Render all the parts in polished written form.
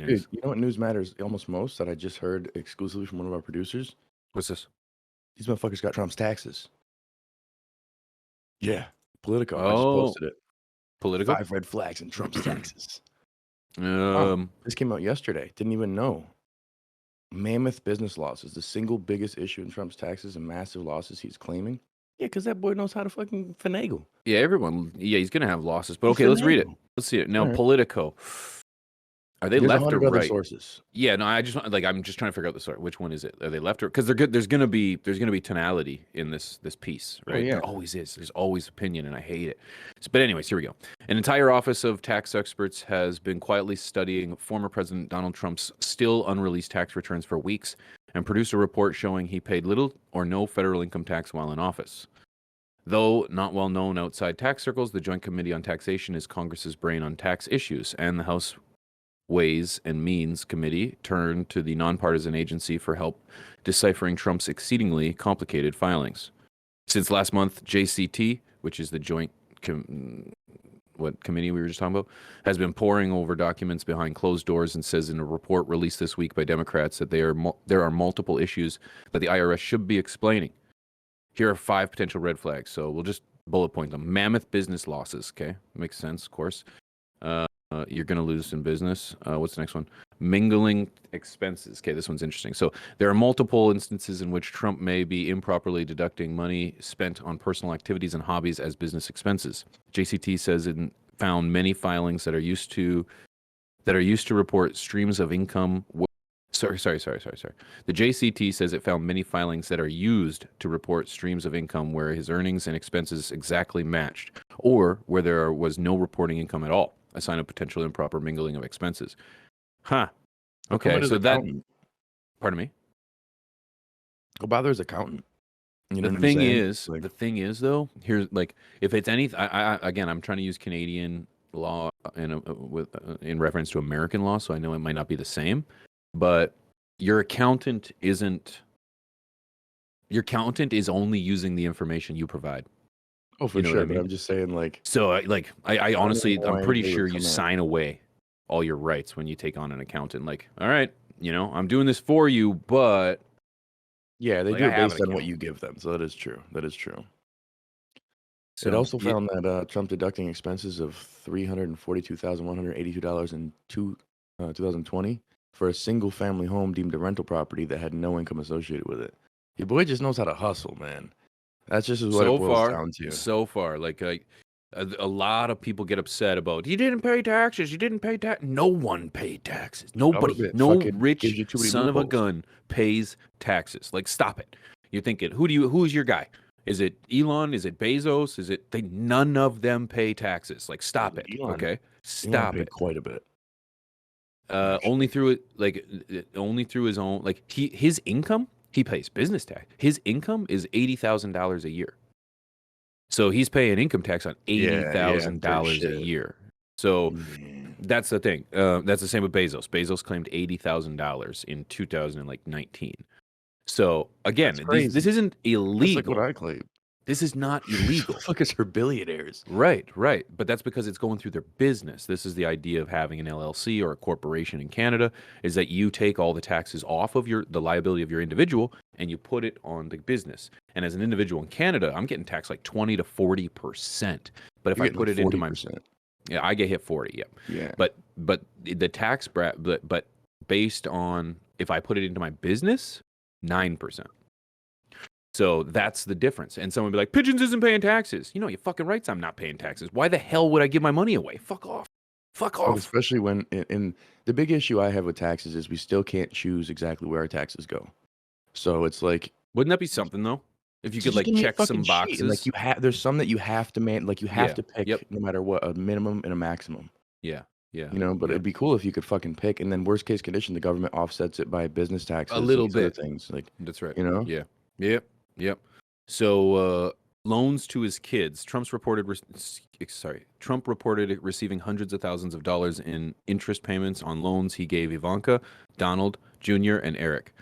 Dude, anyways. you know what news matters almost most that I just heard exclusively from one of our producers? What's this? These motherfuckers got Trump's taxes. Yeah. Politico. I just Oh, posted it. Politico. 5 red flags in Trump's taxes. Wow. Um, This came out yesterday. Didn't even know. Mammoth business losses. The single biggest issue in Trump's taxes and massive losses he's claiming. Yeah, because that boy knows how to fucking finagle. yeah, everyone. Yeah, he's gonna have losses, but He okay, let's read it. finagle. Let's see it now. All right. Politico. Are they There's left or 100 other right? sources. Yeah, no, I just like I'm just trying to figure out the sort. Which one is it? Are they left or because they're good? There's gonna be tonality in this piece, Oh, right? yeah. There always is. There's always opinion, and I hate it. But anyways, here we go. An entire office of tax experts has been quietly studying former President Donald Trump's still unreleased tax returns for weeks and produced a report showing he paid little or no federal income tax while in office. Though not well known outside tax circles, the Joint Committee on Taxation is Congress's brain on tax issues, and the House Ways and Means Committee turned to the nonpartisan agency for help deciphering Trump's exceedingly complicated filings. Since last month, JCT, which is the Joint committee we were just talking about, has been poring over documents behind closed doors and says in a report released this week by Democrats that there are multiple issues that the IRS should be explaining. Here are 5 potential red flags, so we'll just bullet point them. Mammoth business losses, okay? Makes sense, of course. You're going to lose in business. What's the next one? Mingling expenses. Okay, this one's interesting. So there are multiple instances in which Trump may be improperly deducting money spent on personal activities and hobbies as business expenses. JCT says it found many filings that are used to report streams of income. Sorry. The JCT says it found many filings that are used to report streams of income where his earnings and expenses exactly matched, or where there was no reporting income at all, a sign of potential improper mingling of expenses. Huh. Okay, so that. Pardon me. Go bother his accountant. You know The what I'm thing saying? is, Like, the thing is though, here's like if it's anything. Again, I'm trying to use Canadian law in reference to American law, so I know it might not be the same, but your accountant is only using the information you provide. oh, for You know what sure. I But mean? I'm just saying, like, So I I don't even honestly, know I'm why pretty anybody would sure you come at. sign away all your rights when you take on an accountant. Like, all right, I'm doing this for you, but Yeah, they like do I it have an based on what accountant. you give them. So that is true. That is true. It So also yeah, found that Trump deducting expenses of $342,182 in 2020 for a single family home deemed a rental property that had no income associated with it. Your boy just knows how to hustle, man. That's just what it so boils far, down to. like a lot of people get upset about you didn't pay taxes. You didn't pay tax. No one paid taxes. Nobody. Government No fucking gives rich you too many son of a loopholes. gun pays taxes. Like, stop it. You're thinking, who's your guy? Is it Elon? Is it Bezos? Is it none of them pay taxes? Like, stop it. Elon, Okay, Elon stop paid it. quite a bit. Only Actually. through it, only through his own, his income. He pays business tax. His income is $80,000 a year. So he's paying income tax on eighty Yeah, thousand for dollars a shit. year. So Yeah. that's the thing. That's the same with Bezos. Bezos claimed $80,000 in 2019. So That's again, this crazy. isn't That's like what illegal. I claim. This is not illegal. Motherfuckers are billionaires. Right. But that's because it's going through their business. This is the idea of having an LLC or a corporation in Canada, is that you take all the taxes off of the liability of your individual and you put it on the business. And as an individual in Canada, I'm getting taxed like 20 to 40%. But if You're I getting put like it into my 40%. yeah, I get hit 40, yeah. Yeah. But the tax but based on if I put it into my business, 9%. So that's the difference. And someone would be like, Pigeons isn't paying taxes. You fucking rights I'm not paying taxes. Why the hell would I give my money away? Fuck off. Fuck But off. especially when in the big issue I have with taxes is we still can't choose exactly where our taxes go. So it's like, Wouldn't that be something though? If you so could just like give me a check fucking some sheet and like boxes. there's some that you have to you have Yeah. to pick Yep. no matter what, a minimum and a maximum. Yeah. Yeah. But Yeah. it'd be cool if you could fucking pick, and then worst case condition, the government offsets it by business A taxes and little these other bit. things. Like, That's right. you know? Yeah. Yep. Yep. So loans to his kids. Trump reported receiving hundreds of thousands of dollars in interest payments on loans he gave Ivanka, Donald Jr., and Eric.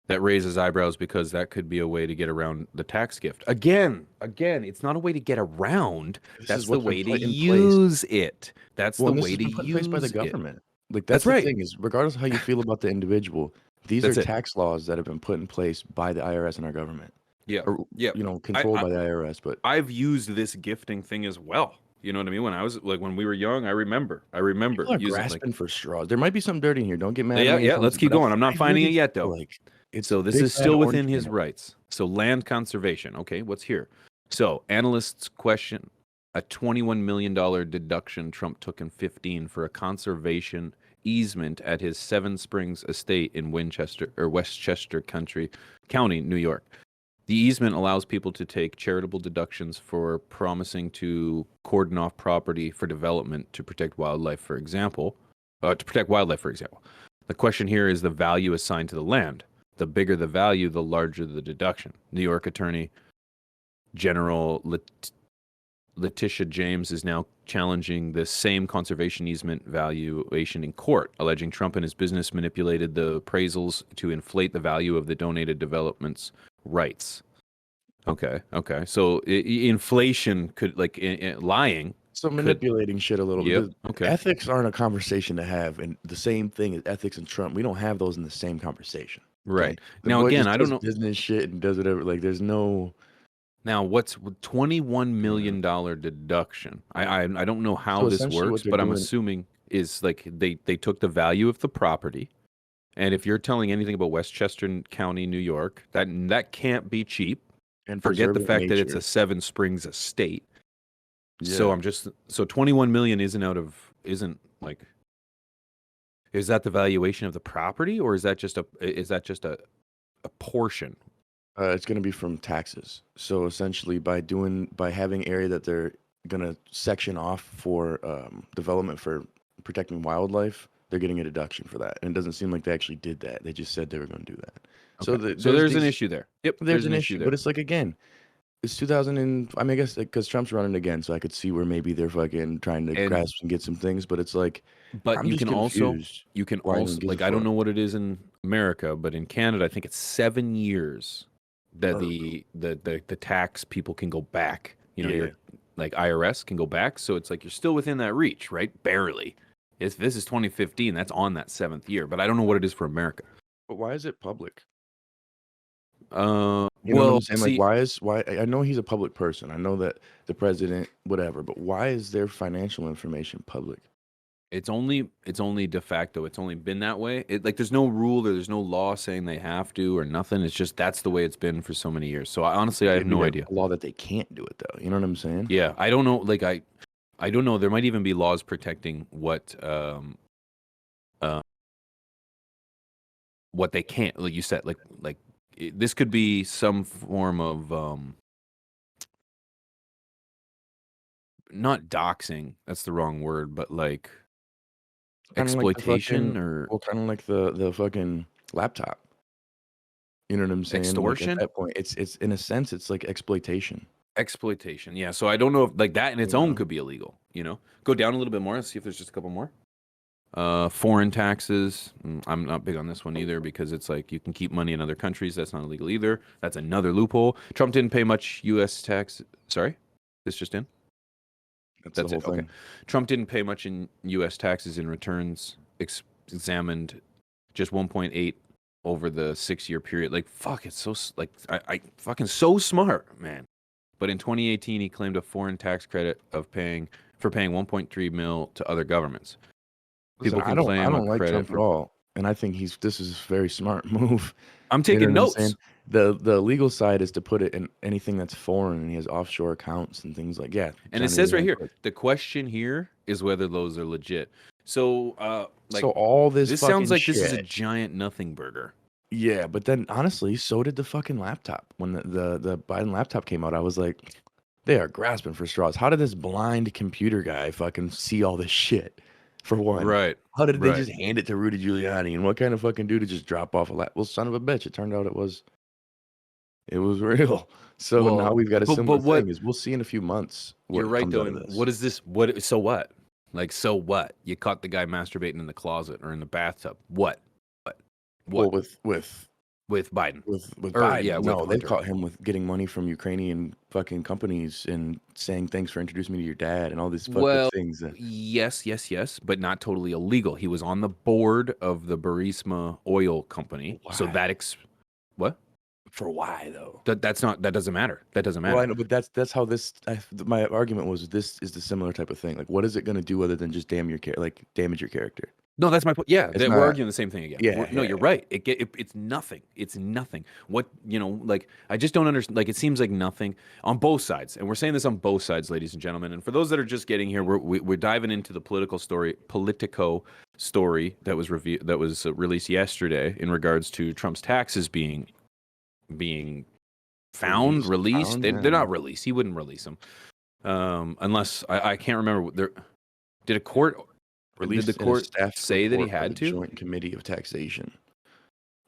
That raises eyebrows because that could be a way to get around the tax gift. Again, it's not a way to get around. This That's is the what's been way to put in place. use it. That's Well, the and this way has to been put in place by the use it. government. Like That's that's the right. thing is, regardless of how you feel about the individual, these are That's it. tax laws that have been put in place by the IRS and our government, Yeah. or Yeah. I, controlled I by the IRS. But I've used this gifting thing as well. You know what I mean? When I was like when we were young, I remember people are using like grasping for straws. There might be something dirty in here. Don't get mad at yeah, me if yeah, I'm, let's keep but going. I'm not I finding it really yet feel though. like it's So this big is bad still orange within his man. rights. So land conservation. Okay, what's here? So analysts question a $21 million deduction Trump took in 15 for a conservation easement at his Seven Springs estate in Winchester or Westchester County, New York. The easement allows people to take charitable deductions for promising to cordon off property for development to protect wildlife, for example. The question here is the value assigned to the land. The bigger the value, the larger the deduction. New York Attorney General Letitia James is now challenging the same conservation easement valuation in court, alleging Trump and his business manipulated the appraisals to inflate the value of the donated development's rights. Okay. So inflation could like lying. So Could manipulating shit a little bit. Yep. Okay. Ethics aren't a conversation to have, and the same thing as ethics and Trump. We don't have those in the same conversation. Okay, Right. the Now boy again, just I don't does know. business shit and does whatever. Like there's no. Now what's $21 Yeah. million deduction? I don't know how So this essentially, what works, they're but I'm doing, assuming is like they took the value of the property. And if you're telling anything about Westchester County, New York, that can't be cheap. and Forget the preserving fact that it's nature. a Seven Springs estate. So Yeah, I'm just so 21 million isn't like is that the valuation of the property or is that just a portion? it's going to be from taxes. So essentially, by having area that they're going to section off for development for protecting wildlife, they're getting a deduction for that. And it doesn't seem like they actually did that. They just said they were going to do that. So Okay. So there's there's an these. issue there. Yep, There's there's an an issue issue, but there. it's like again, it's 2000 and I mean, I guess because Trump's running again, so I could see where maybe they're fucking trying to And grasp and get some things. But it's like but I'm just confused you can why anyone also gives a like I don't fuck. know what it is in America, but in Canada I think it's 7 years that Or, the tax people can go back. You know, yeah, your like IRS can go back, so it's like you're still within that reach, right? Barely. If this is 2015, that's on that 7th year, but I don't know what it is for America. but why is it public? You know what I'm Well, saying? Like, see, why? I know he's a public person. I know that the president, whatever, but why is their financial information public? it's only de facto. It's only been that way. Like there's no rule or there's no law saying they have to or nothing. It's just that's the way it's been for so many years. So honestly, I have Maybe no a idea. law that they can't do it though. You know what I'm saying? Yeah, I don't know. Like I don't know. There might even be laws protecting uh, what they can't. Like you said, this could be some form of not doxing. That's the wrong word, but like Kind of like the exploitation fucking, or well, kind of like the fucking laptop. You know what I'm saying? Like at extortion. that point, it's in a sense, it's like exploitation. Exploitation. Yeah. So I don't know if like that in its You own know? could be illegal. You know, go down a little bit more. Let's see if there's just a couple more. Foreign taxes. I'm not big on this one either because it's like you can keep money in other countries. That's not illegal either. That's another loophole. Trump didn't pay much U.S. tax. Sorry, this just in. That's the That's whole it. Okay. thing. Trump didn't pay much in U.S. taxes in returns. Examined just 1.8 over the 6-year period. Like fuck, it's so like I fucking so smart, man. But in 2018, he claimed a foreign tax credit of paying 1.3 mil to other governments. Listen, People can I claim a don't like credit Trump at for. all, and I think this is a very smart move. I'm You know taking what I'm saying? notes, The legal side is to put it in anything that's foreign, and he has offshore accounts and things like yeah. and it Johnny says Lee right has here like the question here is whether those are legit. So, so like all this this sounds fucking like this is a shit. giant nothing burger. Yeah, but then honestly, so did the fucking laptop. When the Biden laptop came out, I was like, they are grasping for straws. How did this blind computer guy fucking see all this shit? For one, Right, how did they right. just hand it to Rudy Giuliani? And what kind of fucking dude to just drop off a lap? Well, son of a bitch, it turned out it was real. So now Well, we've got a but similar what thing. Is we'll see in a few months you're what right comes though. out of And this. what is this? What? So what? Like so what? You caught the guy masturbating in the closet or in the bathtub. What? Well, What? with with Biden. with Or Biden. yeah, with No, they Hunter. caught him with getting money from Ukrainian fucking companies and saying thanks for introducing me to your dad and all these fucked up Well, things. That, yes, but not totally illegal. He was on the board of the Burisma oil company. So why? that what? For why though? That doesn't matter. That doesn't Well, I matter. know, but that's how my argument was. This is the similar type of thing. Like, what is it gonna do other than just damage your character? No, that's my point. Yeah, It's we're not. arguing the same thing again. Yeah, No, yeah. you're right. It's nothing. It's nothing. What like I just don't understand. Like it seems like nothing on both sides, and we're saying this on both sides, ladies and gentlemen. And for those that are just getting here, we're diving into the Politico story that was released yesterday in regards to Trump's taxes being found, released. Found, They're yeah. not released. He wouldn't release them unless I can't remember. Did a court? Did the Released in a court staff say that he report by the had to? Joint Committee of Taxation.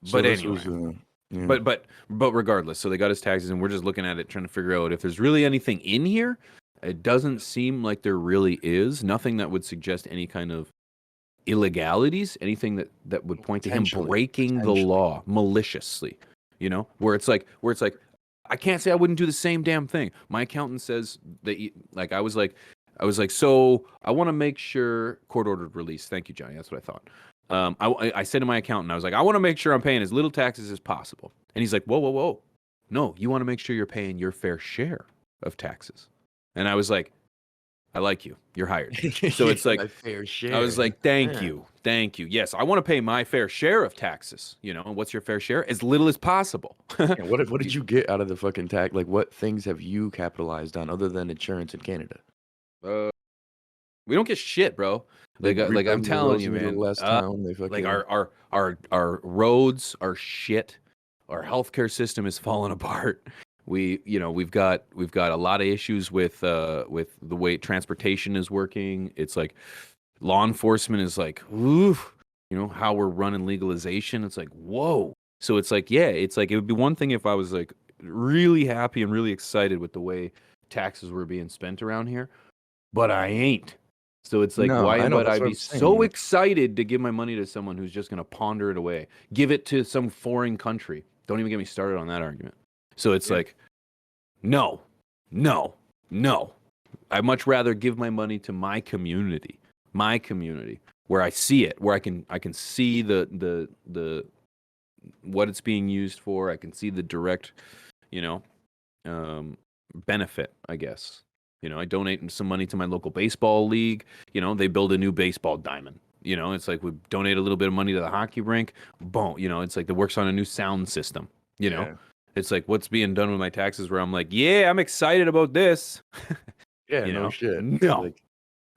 So But this anyway, was, yeah. but regardless, so they got his taxes, and we're just looking at it, trying to figure out if there's really anything in here. It doesn't seem like there really is. Nothing that would suggest any kind of illegalities, anything that would point to him breaking the law maliciously. Where it's like I can't say I wouldn't do the same damn thing. My accountant says that like I was like, so I want to make sure court ordered release. Thank you, Johnny. That's what I thought. I said to my accountant, I was like, I want to make sure I'm paying as little taxes as possible. And he's like, whoa. No, you want to make sure you're paying your fair share of taxes. And I was like, I like you. You're hired. So it's like, my fair share. I was like, thank Yeah. you. Thank you. Yes, I want to pay my fair share of taxes. And what's your fair share? As little as possible. Yeah, what did you get out of the fucking tax? Like, what things have you capitalized on other than insurance in Canada? We don't get shit, bro. Like I'm rebuilding the telling roads you, in the man. last town, they Like fucking our roads are shit. Our healthcare system is falling apart. We've got a lot of issues with the way transportation is working. It's like law enforcement is like, oof. How we're running legalization. It's like, whoa. So it's like, yeah, it's like it would be one thing if I was like really happy and really excited with the way taxes were being spent around here, but I ain't. So it's like, No, why I know, would that's I what be I'm saying, so like excited to give my money to someone who's just going to ponder it away, give it to some foreign country? Don't even get me started on that argument. So it's like, no. I'd much rather give my money to my community, where I see it, where I can see the what it's being used for. I can see the direct, benefit, I guess. I donate some money to my local baseball league. They build a new baseball diamond. It's like we donate a little bit of money to the hockey rink. Boom. It's like it works on a new sound system. yeah. It's like what's being done with my taxes where I'm like, yeah, I'm excited about this. Yeah, no shit. No, Like,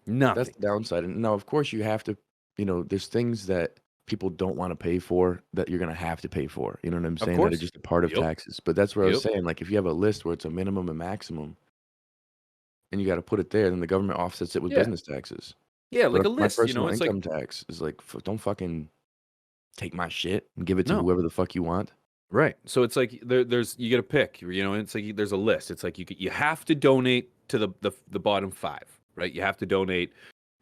nothing. that's the downside. And now, of course, you have to, there's things that people don't want to pay for that you're gonna have to pay for. You know what I'm saying? That are course. just a part of Yep. taxes. But that's what I was Yep. saying. Like, if you have a list where it's a minimum and maximum, and you got to put it there, then the government offsets it with Yeah. business taxes. Yeah, But like a if my list. personal It's like income tax is like, don't fucking take my shit and give it to No. whoever the fuck you want. Right. So it's like there's you get a pick. It's like there's a list. It's like you have to donate to the bottom 5, right? You have to donate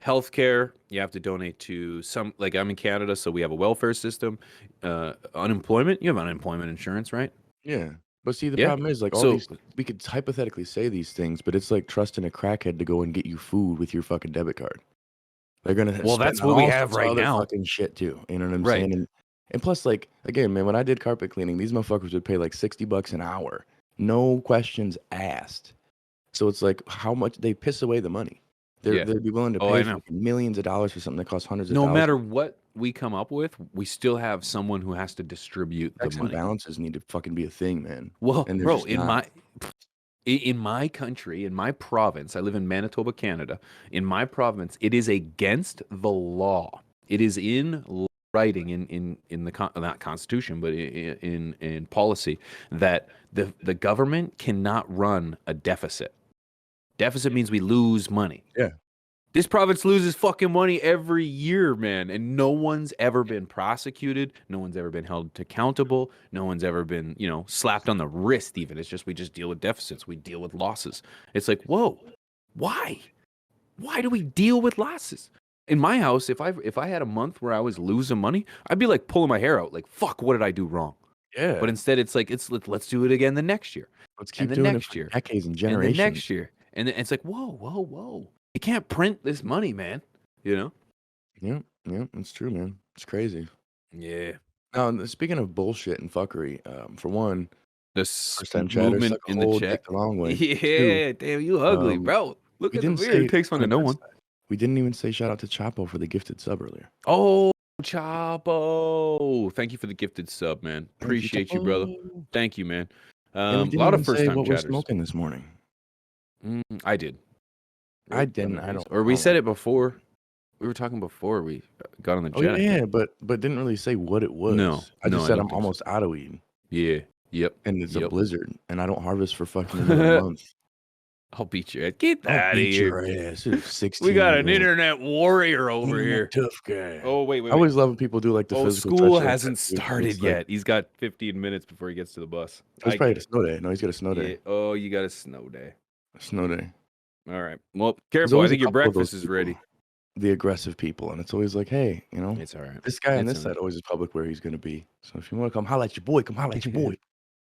healthcare. You have to donate to some, like I'm in Canada, so we have a welfare system. Unemployment. You have unemployment insurance, right? Yeah. But see, the Yeah. problem is, like, all So these, we could hypothetically say these things, but it's like trusting a crackhead to go and get you food with your fucking debit card. They're gonna Well, spend that's on what we all have sorts of right other now. fucking shit too. You know what I'm Right. saying? And plus, like, again, man, when I did carpet cleaning, these motherfuckers would pay like $60 an hour, no questions asked. So it's like, how much they piss away the money. Yeah. They'd be willing to Oh, I pay know. millions of dollars for something that costs hundreds of No thousands. matter what we come up with, we still have someone who has to distribute Checks the and money. balances need to fucking be a thing, man. Well, And they're bro, just not. in my country, in my province, I live in Manitoba, Canada. In my province, it is against the law. It is in writing in the not constitution, but in policy that the government cannot run a deficit. Deficit means we lose money. Yeah. This province loses fucking money every year, man, and no one's ever been prosecuted. No one's ever been held accountable. No one's ever been, slapped on the wrist. Even it's just we just deal with deficits. We deal with losses. It's like, whoa, why? Why do we deal with losses? In my house, if I had a month where I was losing money, I'd be like pulling my hair out, like, fuck, what did I do wrong? Yeah. But instead, it's like let's do it again the next year, Let's and keep the doing it next for year, decades and and the generations. next year, and then it's like whoa! You can't print this money, man. You know? Yeah, yeah, it's true, man. It's crazy. Yeah. Now, speaking of bullshit and fuckery, for one, This first time chatter, suck movement a in the whole dick chat. the long way. Two, Yeah, damn, you ugly, um, bro. Look we at the didn't beard. It say takes one on to the know good one. side. We didn't even say shout out to Chapo for the gifted sub earlier. Oh, Chapo. Thank you for the gifted sub, man. Thank you, Appreciate you, brother. Chapo. Thank you, man. And we A didn't lot of even first say time what we're chatters. smoking this morning. I did. I Right? didn't. I don't. Or I we don't said like it before. We were talking before we got on the Oh jet, I yeah, think. yeah, but didn't really say what it No, was. I no, just I said don't I'm think so. almost out of weed, Yeah. Yep. and it's a Yep. blizzard, and I don't harvest for fucking another month. I'll beat your ass. Get I'll out of beat here. your ass. It's We 16 got year an old internet warrior over internet here. tough guy. Oh, wait. I always love when people do like the Oh, physical school touch like hasn't that too. started It's like yet. He's got 15 minutes before he gets to the bus. he's I probably get a it. snow day. No, he's got a snow Yeah. day. Oh, you got a snow day. A snow day. All right. Well, There's careful. I always a think your couple of those breakfast is people, ready. the aggressive people, and it's always like, hey, It's all right. this guy on It's this all side always is public where he's gonna be. So if you want to come holla at your boy, come holla at your boy.